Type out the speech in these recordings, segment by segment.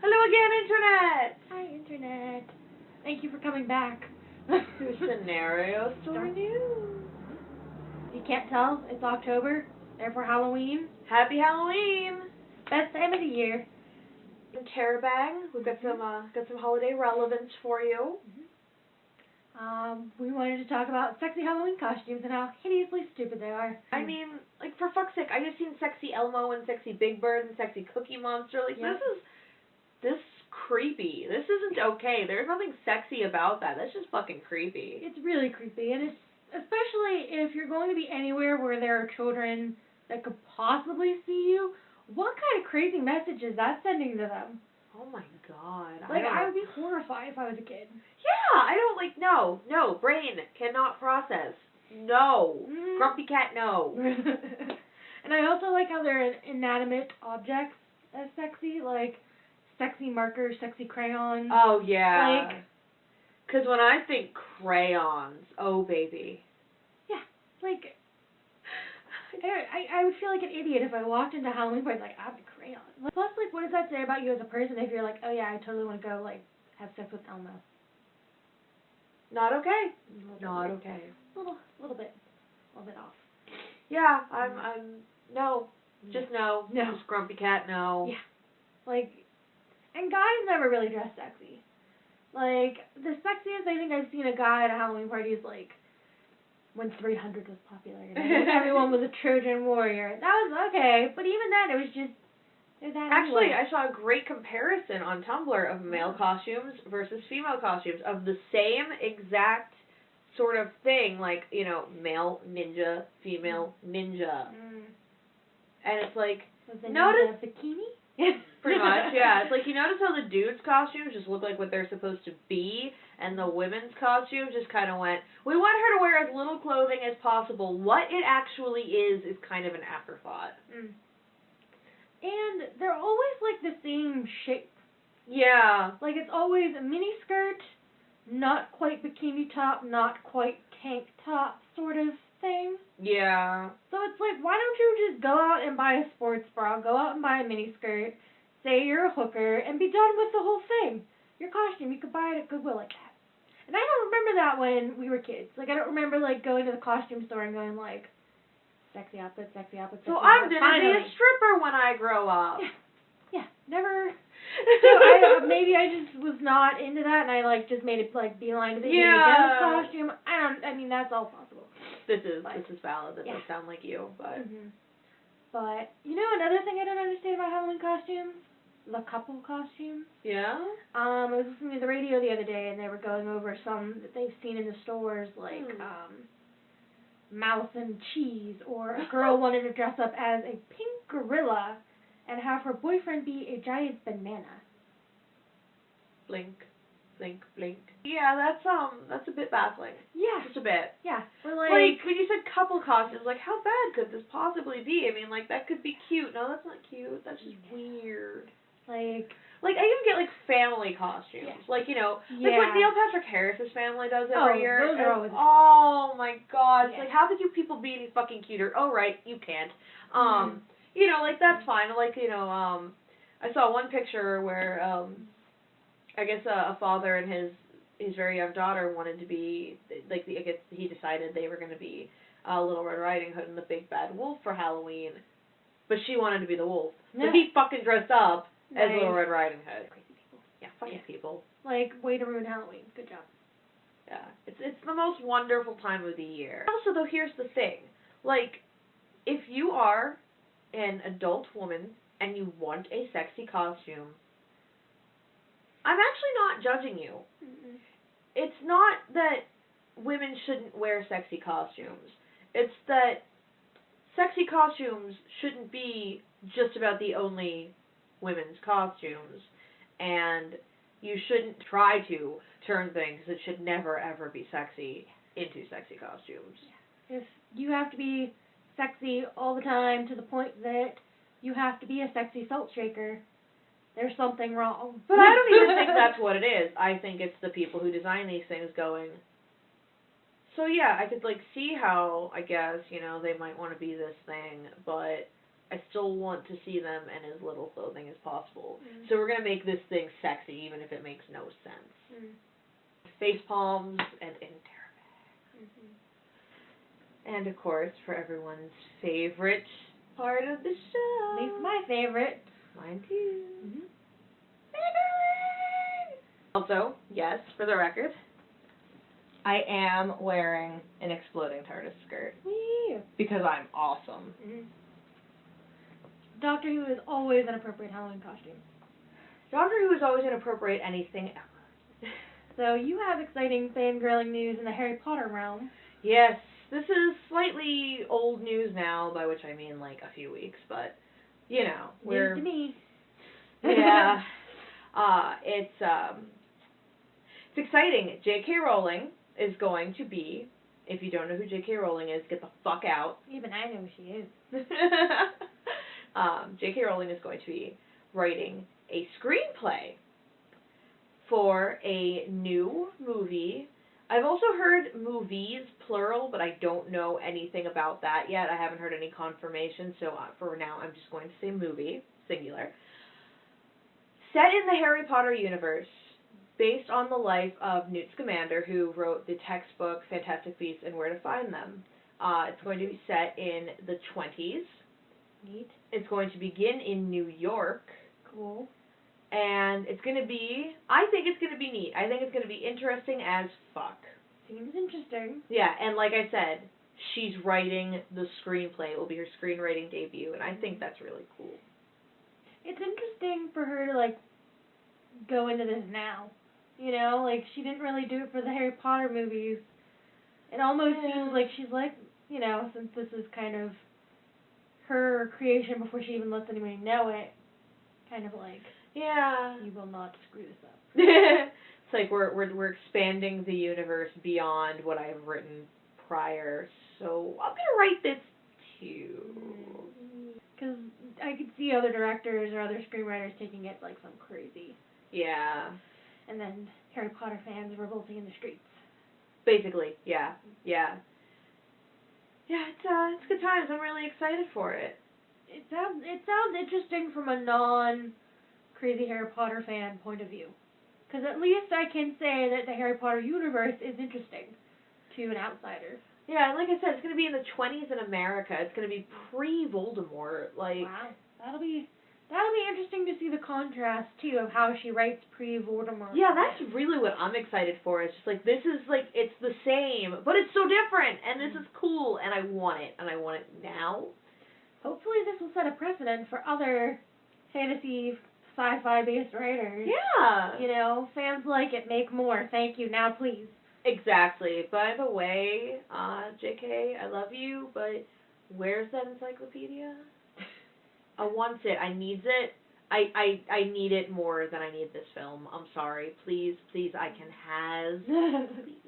Hello again, Internet! Hi, Internet. Thank you for coming back. To Scenario Story News. You can't tell, it's October, therefore Halloween. Happy Halloween! Best time of the year. Terabang, we've got some holiday relevance for you. We wanted to talk about sexy Halloween costumes and how hideously stupid they are. I mean, like, for fuck's sake, I just seen Sexy Elmo and Sexy Big Bird and Sexy Cookie Monster. Like, this is creepy. This isn't okay. There's nothing sexy about that. That's just fucking creepy. It's really creepy, and it's especially if you're going to be anywhere where there are children that could possibly see you. What kind of crazy message is that sending to them? Oh my god. Like, I would be horrified if I was a kid. Yeah, I don't, like, no, brain cannot process. No. Grumpy cat, no. And I also like how they're inanimate objects as sexy, like sexy markers, sexy crayons. Oh, yeah. Like, because when I think crayons, oh, baby. Yeah, like, I would feel like an idiot if I walked into Halloween party like, I have a crayon. Plus, like, what does that say about you as a person if you're like, oh yeah, I totally want to go, like, have sex with Elmo? Not okay. Not okay. A little bit off. Yeah, no. Just no. No. Just grumpy cat, no. Yeah. Like, and guys never really dress sexy. Like, the sexiest I think I've seen a guy at a Halloween party is, like, when 300 was popular. And everyone was a Trojan warrior. That was okay, but even then, it was just, Actually, I saw a great comparison on Tumblr of male costumes versus female costumes of the same exact sort of thing, like, you know, male ninja, female ninja. And it's like, notice... bikini? Pretty much, yeah. It's like, you notice how the dudes' costumes just look like what they're supposed to be, and the women's costumes just kind of went, we want her to wear as little clothing as possible. What it actually is kind of an afterthought. And they're always, like, the same shape. Yeah. Like, it's always a mini skirt, not quite bikini top, not quite tank top sort of thing. Yeah. So it's like, why don't you just go out and buy a sports bra, go out and buy a mini skirt, say you're a hooker, and be done with the whole thing. Your costume, you could buy it at Goodwill like that. And I don't remember that when we were kids. Like, I don't remember, like, going to the costume store and going, like, sexy outfit, sexy outfit, sexy so outfit. I'm gonna be a stripper when I grow up. Yeah, never. So maybe I just was not into that, and I, like, just made it, like, beeline to the costume. I mean, that's all possible. This is valid. That does sound like you, but. But, you know, another thing I don't understand about Halloween costumes? The couple costumes. Yeah? I was listening to the radio the other day, and they were going over some that they've seen in the stores, like, mouse and cheese, or a girl wanted to dress up as a pink gorilla and have her boyfriend be a giant banana. Blink, blink, blink. Yeah, that's a bit baffling. Yeah. Just a bit. Yeah. Or like, when you said couple costumes, like, how bad could this possibly be? I mean, like, that could be cute. No, that's not cute. That's just weird. Like, I even get, like, family costumes. Yeah. Like, you know, like what Neil Patrick Harris's family does every year. Those are always oh, my God. It's like, how could you people be any fucking cuter? Oh, right, you can't. You know, like, that's fine. Like, you know, I saw one picture where, I guess a father and his very young daughter wanted to be, like, I guess he decided they were going to be Little Red Riding Hood and the Big Bad Wolf for Halloween. But she wanted to be the wolf. So he fucking dressed up as Little Red Riding Hood. Crazy people. Yeah, fucking people. Like, way to ruin Halloween. Good job. Yeah. It's the most wonderful time of the year. Also, though, here's the thing. Like, if you are an adult woman and you want a sexy costume, I'm actually not judging you. It's not that women shouldn't wear sexy costumes. It's that sexy costumes shouldn't be just about the only women's costumes, and you shouldn't try to turn things that should never ever be sexy into sexy costumes. If you have to be sexy all the time to the point that you have to be a sexy salt shaker, there's something wrong. But I don't even think that's what it is. I think it's the people who design these things going, so yeah, I could, like, see how, I guess, you know, they might want to be this thing, but I still want to see them in as little clothing as possible. So we're gonna make this thing sexy, even if it makes no sense. Face palms and in and of course, for everyone's favorite part of the show. At least my favorite. Mine too. Also, yes, for the record, I am wearing an exploding TARDIS skirt. Wee. Because I'm awesome. Doctor Who is always an appropriate Halloween costume. Doctor Who is always an appropriate anything ever. So you have exciting fangirling news in the Harry Potter realm. Yes, this is slightly old news now, by which I mean like a few weeks, but you know, we're news to me. Yeah. It's exciting. JK Rowling is going to be, if you don't know who JK Rowling is, get the fuck out. Even I know who she is. JK Rowling is going to be writing a screenplay for a new movie. I've also heard movies, plural, but I don't know anything about that yet. I haven't heard any confirmation, so for now I'm just going to say movie, singular. Set in the Harry Potter universe, based on the life of Newt Scamander, who wrote the textbook Fantastic Beasts and Where to Find Them. It's going to be set in the 20s. Neat. It's going to begin in New York. Cool. And it's going to be, I think it's going to be neat. I think it's going to be interesting as fuck. Seems interesting. Yeah, and like I said, she's writing the screenplay. It will be her screenwriting debut, and I think that's really cool. It's interesting for her to, like, go into this now. You know, like, she didn't really do it for the Harry Potter movies. It almost seems like she's like, you know, since this is kind of her creation before she even lets anybody know it, kind of like, yeah, you will not screw this up. It's like we're expanding the universe beyond what I've written prior, so I'm gonna write this too. Because I could see other directors or other screenwriters taking it like some crazy. Yeah. And then Harry Potter fans revolting in the streets. Basically, yeah. Yeah, it's good times. I'm really excited for it. It sounds interesting from a non-crazy Harry Potter fan point of view. Because at least I can say that the Harry Potter universe is interesting to an outsider. Yeah, and like I said, it's going to be in the 20s in America. It's going to be pre-Voldemort. Like, wow. That'll be interesting to see the contrast, too, of how she writes pre-Voldemort. Yeah, that's really what I'm excited for. It's just like, this is like, it's the same, but it's so different, and this is cool, and I want it now. Hopefully this will set a precedent for other fantasy, sci-fi-based writers. Yeah. You know, fans like it, make more. Thank you, now please. Exactly. By the way, JK, I love you, but where's that encyclopedia? I want it. I needs it. I need it more than I need this film. I'm sorry. Please, I can has. Please.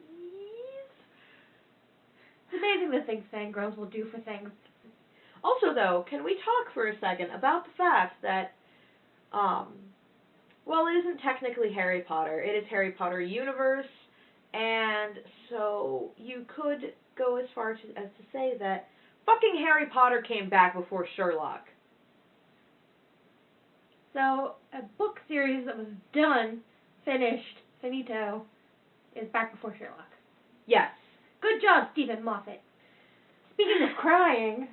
It's amazing the things fangirls will do for things. Also, though, can we talk for a second about the fact that, well, it isn't technically Harry Potter. It is Harry Potter universe, and so you could go as far as to say that fucking Harry Potter came back before Sherlock. So, a book series that was done, finished, finito, is back before Sherlock. Yes. Good job, Stephen Moffat. Speaking of crying,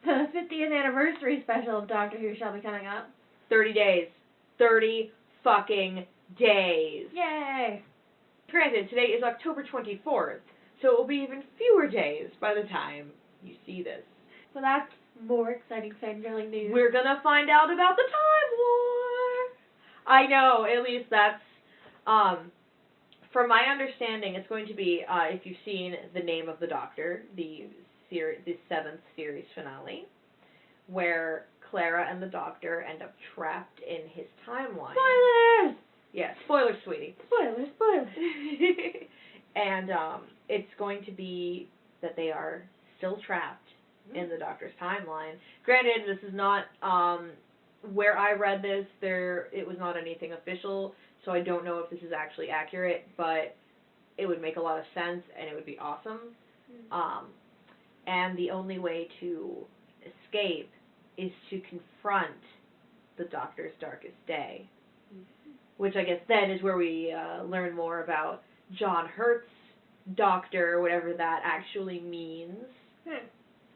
the 50th anniversary special of Doctor Who shall be coming up. 30 days. 30 fucking days. Yay! Granted, today is October 24th, so it will be even fewer days by the time you see this. So that's more exciting fangirling news. We're gonna find out about the Time War! I know, at least that's, from my understanding, it's going to be, if you've seen The Name of the Doctor, the 7th series finale, where Clara and the Doctor end up trapped in his timeline. Spoilers! Yeah, spoilers, sweetie. Spoilers. And, it's going to be that they are still trapped in the Doctor's timeline. Granted, this is not, where I read this, it was not anything official, so I don't know if this is actually accurate, but it would make a lot of sense, and it would be awesome. And the only way to escape is to confront the Doctor's darkest day. Which I guess then is where we learn more about John Hurt's Doctor, whatever that actually means.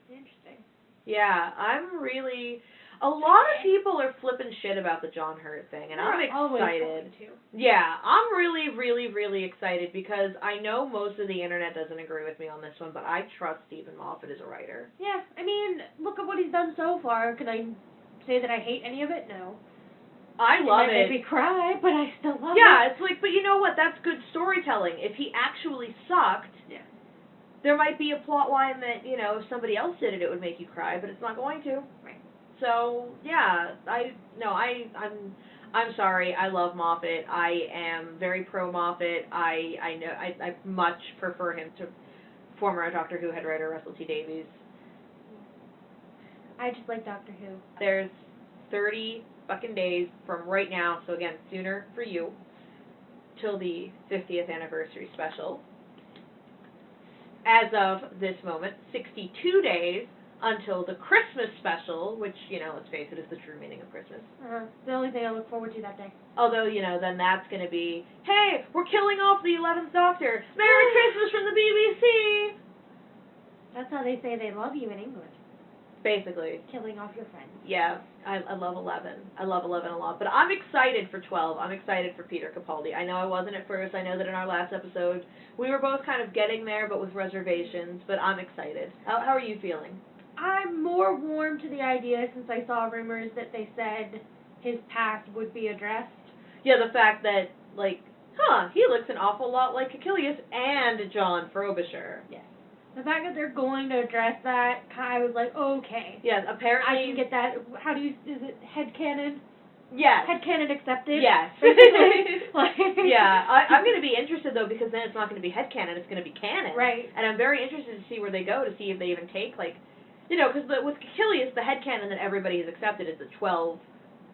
Interesting. Yeah, I'm really... A lot of people are flipping shit about the John Hurt thing, and I'm excited. Yeah, I'm really, really, really excited because I know most of the internet doesn't agree with me on this one, but I trust Stephen Moffat as a writer. Yeah, I mean, look at what he's done so far. Can I say that I hate any of it? No. I love it. It might make me cry, but I still love it. Yeah, it's like, but you know what? That's good storytelling. If he actually sucked, there might be a plot line that, you know, if somebody else did it, it would make you cry, but it's not going to. Right. So, yeah, I'm sorry. I love Moffat. I am very pro Moffat. I much prefer him to former Doctor Who head writer Russell T Davies. I just like Doctor Who. There's 30 fucking days from right now, so again, sooner for you, till the 50th anniversary special. As of this moment, 62 days until the Christmas special, which, you know, let's face it, is the true meaning of Christmas. The only thing I look forward to that day. Although, you know, then that's going to be, hey, we're killing off the 11th Doctor. Merry Christmas from the BBC. That's how they say they love you in England. Basically. Killing off your friends. Yeah, I love 11. I love 11 a lot. But I'm excited for 12. I'm excited for Peter Capaldi. I know I wasn't at first. I know that in our last episode, we were both kind of getting there, but with reservations. But I'm excited. How are you feeling? I'm more warm to the idea since I saw rumors that they said his past would be addressed. Yeah, the fact that, like, he looks an awful lot like Achilles and John Frobisher. Yes. The fact that they're going to address that, I was like, okay. Yes, apparently... I can get that. How do you... Is it headcanon? Yes. Headcanon accepted? Yes. Yeah, I'm going to be interested, though, because then it's not going to be headcanon, it's going to be canon. Right. And I'm very interested to see where they go, to see if they even take, like... You know, because with Achilles, the headcanon that everybody has accepted is that 12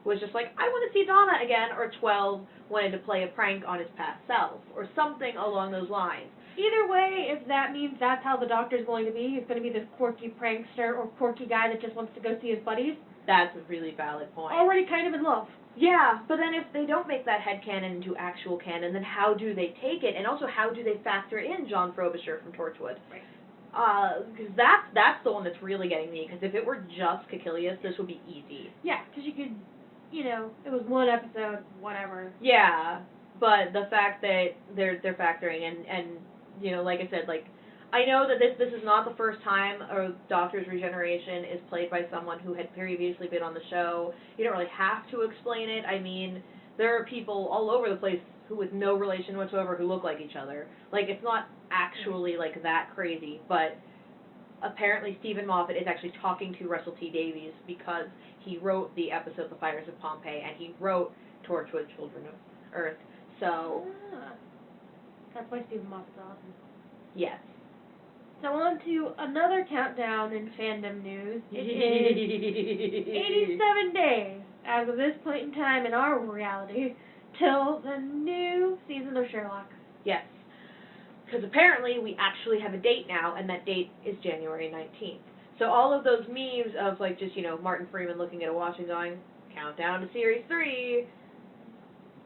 was just like, I want to see Donna again, or 12 wanted to play a prank on his past self, or something along those lines. Either way, if that means that's how the Doctor's going to be, he's going to be this quirky prankster or quirky guy that just wants to go see his buddies. That's a really valid point. Already kind of in love. Yeah, but then if they don't make that headcanon into actual canon, then how do they take it? And also, how do they factor in John Frobisher from Torchwood? Right. Because that's the one that's really getting me, because if it were just Caecilius, this would be easy. Yeah, because you could, you know, it was one episode, whatever. Yeah, but the fact that they're factoring in, and you know, like I said, like, I know that this is not the first time a Doctor's regeneration is played by someone who had previously been on the show. You don't really have to explain it. I mean, there are people all over the place who with no relation whatsoever who look like each other. Like, it's not actually, like, that crazy, but apparently Stephen Moffat is actually talking to Russell T Davies because he wrote the episode The Fires of Pompeii, and he wrote Torchwood Children of Earth, so... That's why Stephen Moffat's awesome. Yes. So on to another countdown in fandom news. It is 87 days, as of this point in time in our reality, till the new season of Sherlock. Yes. Because apparently we actually have a date now, and that date is January 19th. So all of those memes of, like, just, you know, Martin Freeman looking at a watch and going, countdown to Series 3,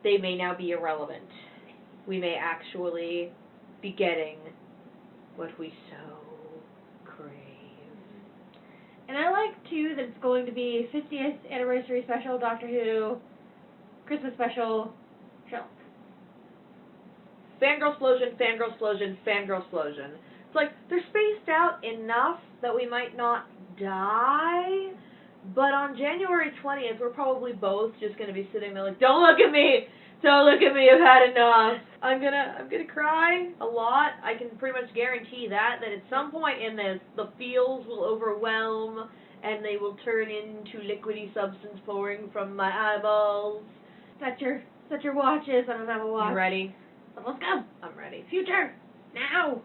they may now be irrelevant. We may actually be getting what we so crave. And I like, too, that it's going to be 50th anniversary special Doctor Who, Christmas special, Sherlock. Fangirl explosion, fangirl explosion, fangirl explosion. It's like, they're spaced out enough that we might not die, but on January 20th, we're probably both just going to be sitting there like, don't look at me! Don't look at me, I've had enough. I'm gonna cry a lot. I can pretty much guarantee that at some point in this, the feels will overwhelm, and they will turn into liquidy substance pouring from my eyeballs. Set your watches, I don't have a watch. You ready? So let's go. I'm ready. Future! Now!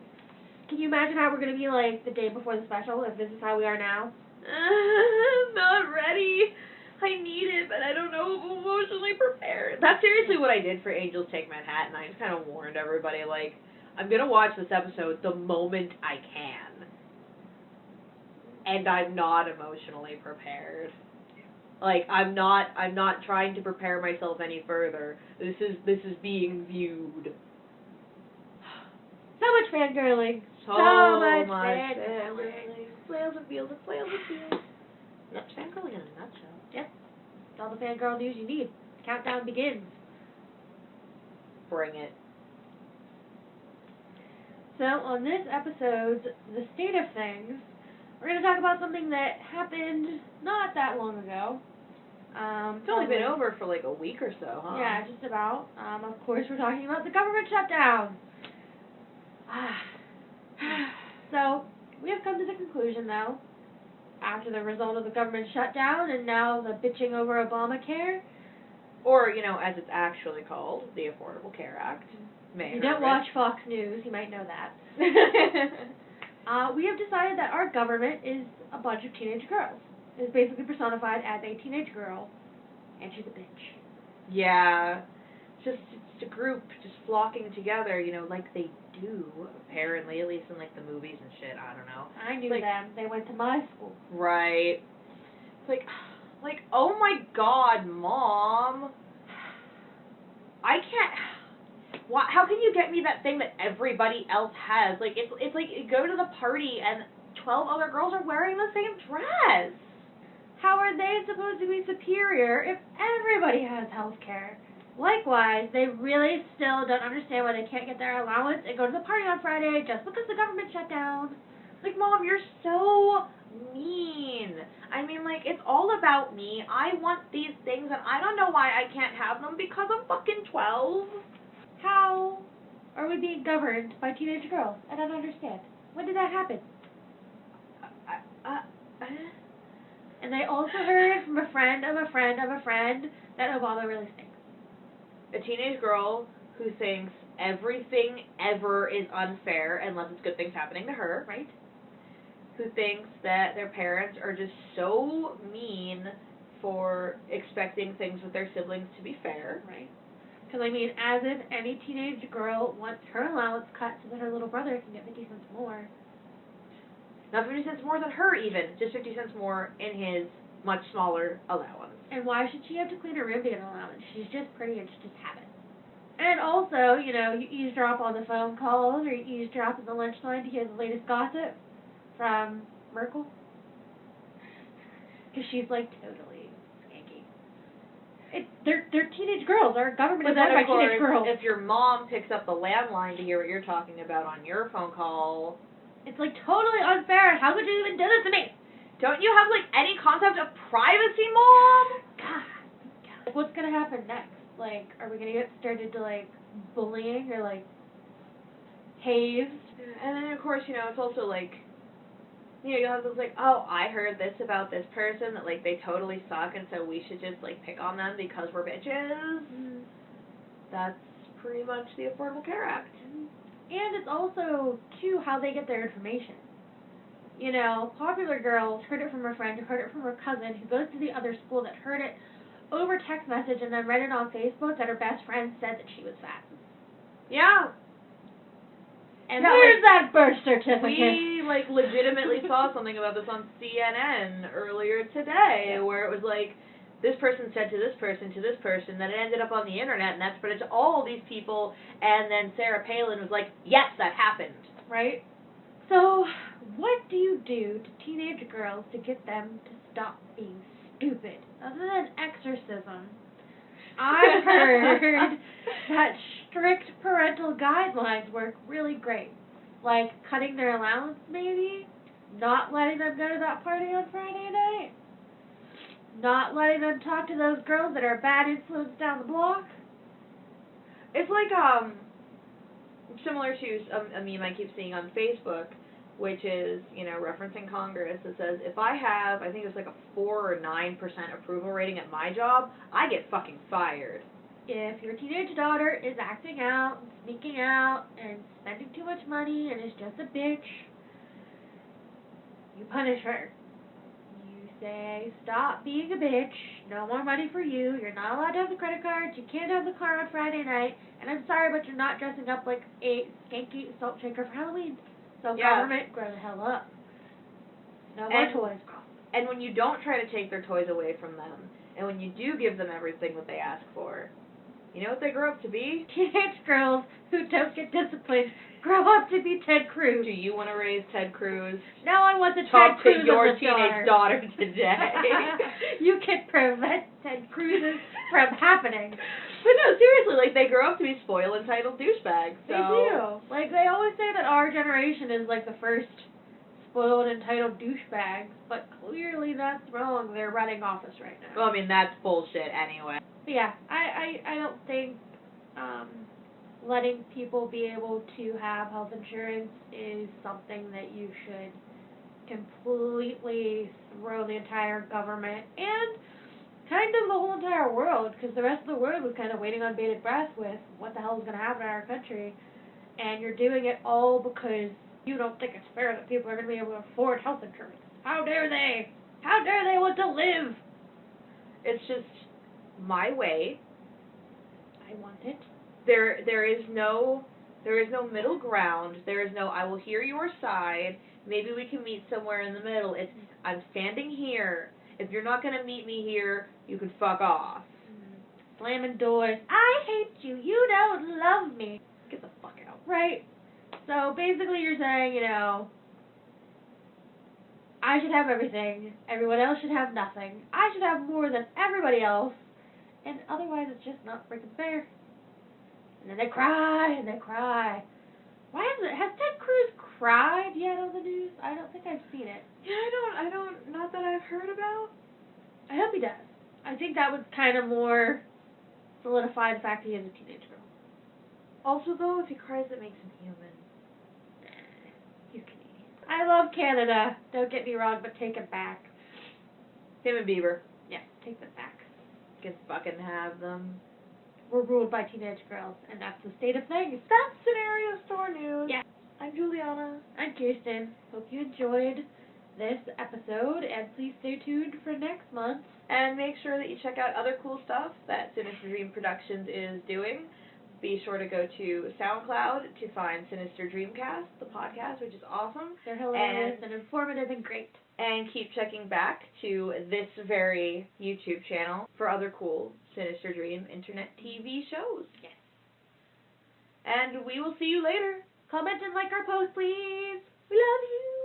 Can you imagine how we're gonna be like the day before the special, if this is how we are now? I'm not ready. I need it, but I don't know if I'm emotionally prepared. That's seriously what I did for Angels Take Manhattan. I just kind of warned everybody, like, I'm going to watch this episode the moment I can. And I'm not emotionally prepared. Like, I'm not trying to prepare myself any further. This is being viewed. So much fangirling. So much fangirling. Flails and feels and flails and feels. That's fangirling in a nutshell. Yep. It's all the fangirl news you need. Countdown begins. Bring it. So, on this episode's The State of Things, we're going to talk about something that happened not that long ago. It's only been over for like a week or so, huh? Yeah, just about. Of course, we're talking about the government shutdown. So, we have come to the conclusion, though, after the result of the government shutdown and now the bitching over Obamacare. Or, as it's actually called, the Affordable Care Act. If you don't watch Fox News, you might know that. We have decided that our government is a bunch of teenage girls. It's basically personified as a teenage girl, and she's a bitch. Yeah. It's a group just flocking together, like they do, apparently, at least in, like, the movies and shit, I don't know. I knew them. They went to my school. Right. It's like, oh my god, Mom. I can't... How can you get me that thing that everybody else has? Like, it's like you go to the party and 12 other girls are wearing the same dress. How are they supposed to be superior if everybody has health care? Likewise, they really still don't understand why they can't get their allowance and go to the party on Friday just because the government shut down. Like, Mom, you're so mean. I mean, like, it's all about me. I want these things, and I don't know why I can't have them because I'm fucking 12. How are we being governed by teenage girls? I don't understand. When did that happen? And I also heard from a friend of a friend of a friend that Obama really stinks. A teenage girl who thinks everything ever is unfair unless it's good things happening to her. Right. Who thinks that their parents are just so mean for expecting things with their siblings to be fair. Right. Because, I mean, as if any teenage girl wants her allowance cut so that her little brother can get 50 cents more. Not 50 cents more than her, even. Just 50 cents more in his much smaller allowance. And why should she have to clean her room to get an allowance? She's just pretty and she just have it. And also, you eavesdrop on the phone calls or you eavesdrop in the lunch line to hear the latest gossip from Merkel. Because she's, like, totally skanky. They're teenage girls. Our government is owned by teenage girls. If your mom picks up the landline to hear what you're talking about on your phone call... It's, like, totally unfair. How could you even do this to me? Don't you have, like, any concept of privacy, Mom? God. What's going to happen next? Like, are we going to get started to, like, bullying or, like, hazed? And then, of course, it's also, like, you'll have those, like, oh, I heard this about this person, that, like, they totally suck, and so we should just, like, pick on them because we're bitches. Mm. That's pretty much the Affordable Care Act. And it's also, too, how they get their information. Popular girls heard it from her friend, who heard it from her cousin, who goes to the other school that heard it over text message and then read it on Facebook that her best friend said that she was fat. Yeah. And where's that birth certificate? We, like, legitimately saw something about this on CNN earlier today, where it was like, this person said to this person, that it ended up on the internet, and that spread it to all these people, and then Sarah Palin was like, yes, that happened. Right? So, what do you do to teenage girls to get them to stop being stupid? Other than exorcism, I've heard that strict parental guidelines work really great. Like cutting their allowance, maybe? Not letting them go to that party on Friday night? Not letting them talk to those girls that are a bad influence down the block? It's like, similar to a meme I keep seeing on Facebook, which is, referencing Congress. It says, if I have, I think it's like a 4 or 9% approval rating at my job, I get fucking fired. If your teenage daughter is acting out, and sneaking out, and spending too much money, and is just a bitch, you punish her. You say, stop being a bitch, no more money for you, you're not allowed to have the credit cards, you can't have the car on Friday night, and I'm sorry, but you're not dressing up like a skanky salt shaker for Halloween. So government, grow the hell up. No more toys, girl. And when you don't try to take their toys away from them, and when you do give them everything that they ask for, you know what they grow up to be? Teenage girls who don't get disciplined grow up to be Ted Cruz. Do you want to raise Ted Cruz? No one wants a Talk Ted Cruz to your as a teenage daughter today. You can prevent Ted Cruzes from happening. But no, seriously, like, they grow up to be spoiled, entitled douchebags. So. They do. Like, they always say that our generation is, like, the first spoiled, entitled douchebags, but clearly that's wrong. They're running office right now. Well, I mean, that's bullshit anyway. But yeah, I don't think letting people be able to have health insurance is something that you should completely throw the entire government and kind of the whole entire world, because the rest of the world was kind of waiting on bated breath with what the hell is going to happen in our country, and you're doing it all because you don't think it's fair that people are going to be able to afford health insurance. How dare they? How dare they want to live? It's just my way. I want it. There is no middle ground. There is no I will hear your side. Maybe we can meet somewhere in the middle. It's I'm standing here. If you're not gonna meet me here, you can fuck off. Slamming doors. I hate you. You don't love me. Get the fuck out. Right. So basically you're saying, you know, I should have everything. Everyone else should have nothing. I should have more than everybody else. And otherwise it's just not freaking fair. And then they cry and they cry. Why has Ted Cruz cried yet on the news? I don't think I've seen it. Yeah, I don't, not that I've heard about. I hope he does. I think that would kind of more solidify the fact he is a teenage girl. Also, though, if he cries, it makes him human. He's Canadian. I love Canada. Don't get me wrong, but take it back. Him and Bieber. Yeah, take them back. Can fucking have them. We're ruled by teenage girls, and that's the state of things. That's Scenario Store News. Yeah. I'm Juliana. I'm Keerstan. Hope you enjoyed this episode, and please stay tuned for next month. And make sure that you check out other cool stuff that Sinister Dream Productions is doing. Be sure to go to Soundcloud to find Sinister Dreamcast, the podcast, which is awesome. They're hilarious and informative and great. And keep checking back to this very YouTube channel for other cool Sinister Dream internet TV shows. Yes. And we will see you later. Comment and like our post, please. We love you.